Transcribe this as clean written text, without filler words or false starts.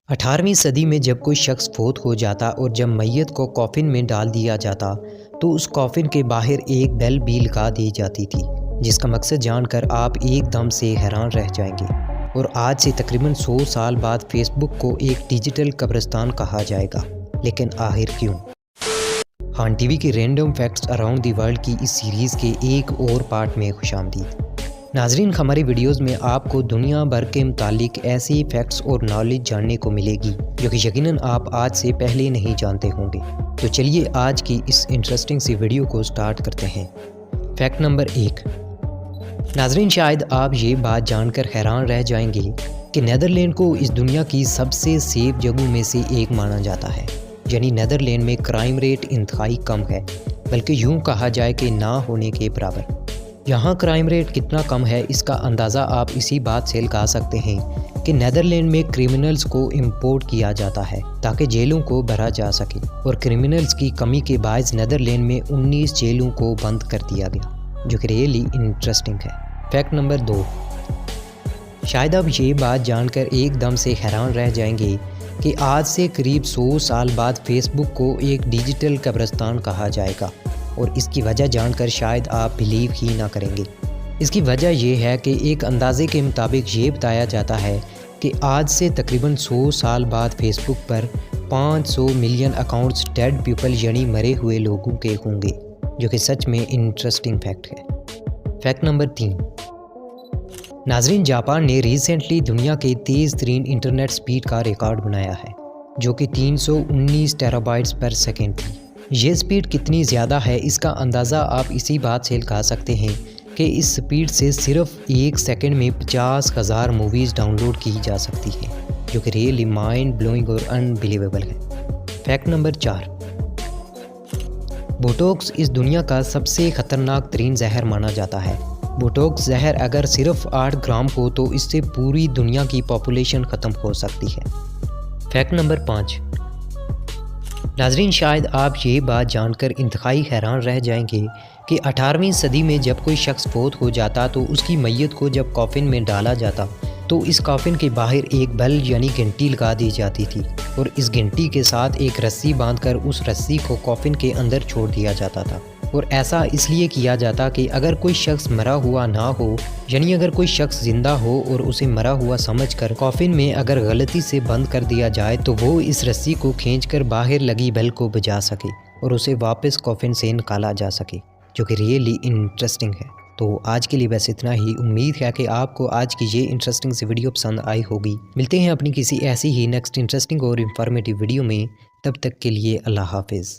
18ویں صدی میں جب کوئی شخص فوت ہو جاتا اور جب میت کو کافن میں ڈال دیا جاتا تو اس کافن کے باہر ایک بیل بھی لگا دی جاتی تھی، جس کا مقصد جان کر آپ ایک دم سے حیران رہ جائیں گے۔ اور آج سے تقریباً 100 سال بعد فیس بک کو ایک ڈیجیٹل قبرستان کہا جائے گا، لیکن آخر کیوں؟ خان ٹی وی کی random facts around the world کی اس سیریز کے ایک اور پارٹ میں خوش آمدید۔ ناظرین، ہماری ویڈیوز میں آپ کو دنیا بھر کے متعلق ایسی فیکٹس اور نالج جاننے کو ملے گی جو کہ یقیناً آپ آج سے پہلے نہیں جانتے ہوں گے۔ تو چلیے آج کی اس انٹرسٹنگ سی ویڈیو کو سٹارٹ کرتے ہیں۔ Fact number 1۔ ناظرین، شاید آپ یہ بات جان کر حیران رہ جائیں گے کہ نیدرلینڈ کو اس دنیا کی سب سے سیف جگہوں میں سے ایک مانا جاتا ہے، یعنی نیدرلینڈ میں کرائم ریٹ انتہائی کم ہے، بلکہ یوں کہا جائے کہ نہ ہونے کے برابر۔ یہاں کرائم ریٹ کتنا کم ہے اس کا اندازہ آپ اسی بات سے لگا سکتے ہیں کہ نیدرلینڈ میں کرمنلز کو امپورٹ کیا جاتا ہے تاکہ جیلوں کو بھرا جا سکے، اور کرمنلز کی کمی کے باعث نیدرلینڈ میں 19 جیلوں کو بند کر دیا گیا، جو کہ ریئلی انٹرسٹنگ ہے۔ Fact number 2۔ شاید اب یہ بات جان کر ایک دم سے حیران رہ جائیں گے کہ آج سے قریب 100 سال بعد فیس بک کو ایک ڈیجیٹل قبرستان کہا جائے گا، اور اس کی وجہ جان کر شاید آپ بلیو ہی نہ کریں گے۔ اس کی وجہ یہ ہے کہ ایک اندازے کے مطابق یہ بتایا جاتا ہے کہ آج سے تقریباً 100 سال بعد فیس بک پر 500 ملین اکاؤنٹس ڈیڈ پیپل یعنی مرے ہوئے لوگوں کے ہوں گے، جو کہ سچ میں انٹرسٹنگ فیکٹ ہے۔ Fact number 3۔ ناظرین، جاپان نے ریسنٹلی دنیا کے تیز ترین انٹرنیٹ سپیڈ کا ریکارڈ بنایا ہے، جو کہ 319 ٹیرا بائٹس پر سیکنڈ تھی۔ یہ سپیڈ کتنی زیادہ ہے اس کا اندازہ آپ اسی بات سے لگا سکتے ہیں کہ اس سپیڈ سے صرف ایک سیکنڈ میں 50,000 موویز ڈاؤن لوڈ کی جا سکتی ہیں، جو کہ ریئلی مائنڈ بلوئنگ اور انبلیویبل ہے۔ Fact number 4۔ بوٹوکس اس دنیا کا سب سے خطرناک ترین زہر مانا جاتا ہے۔ بوٹوکس زہر اگر صرف 8 گرام ہو تو اس سے پوری دنیا کی پاپولیشن ختم ہو سکتی ہے۔ Fact number 5۔ ناظرین، شاید آپ یہ بات جان کر انتہائی حیران رہ جائیں گے کہ 18ویں صدی میں جب کوئی شخص فوت ہو جاتا تو اس کی میت کو جب کافن میں ڈالا جاتا تو اس کافن کے باہر ایک بیل یعنی گھنٹی لگا دی جاتی تھی، اور اس گھنٹی کے ساتھ ایک رسی باندھ کر اس رسی کو کافن کے اندر چھوڑ دیا جاتا تھا۔ اور ایسا اس لیے کیا جاتا کہ اگر کوئی شخص مرا ہوا نہ ہو، یعنی اگر کوئی شخص زندہ ہو اور اسے مرا ہوا سمجھ کر کافن میں اگر غلطی سے بند کر دیا جائے تو وہ اس رسی کو کھینچ کر باہر لگی بیل کو بجا سکے اور اسے واپس کافن سے نکالا جا سکے، جو کہ ریئلی انٹرسٹنگ ہے۔ تو آج کے لیے بس اتنا ہی۔ امید ہے کہ آپ کو آج کی یہ انٹرسٹنگ سی ویڈیو پسند آئی ہوگی۔ ملتے ہیں اپنی کسی ایسی ہی نیکسٹ انٹرسٹنگ اور انفارمیٹیو ویڈیو میں، تب تک کے لیے اللہ حافظ۔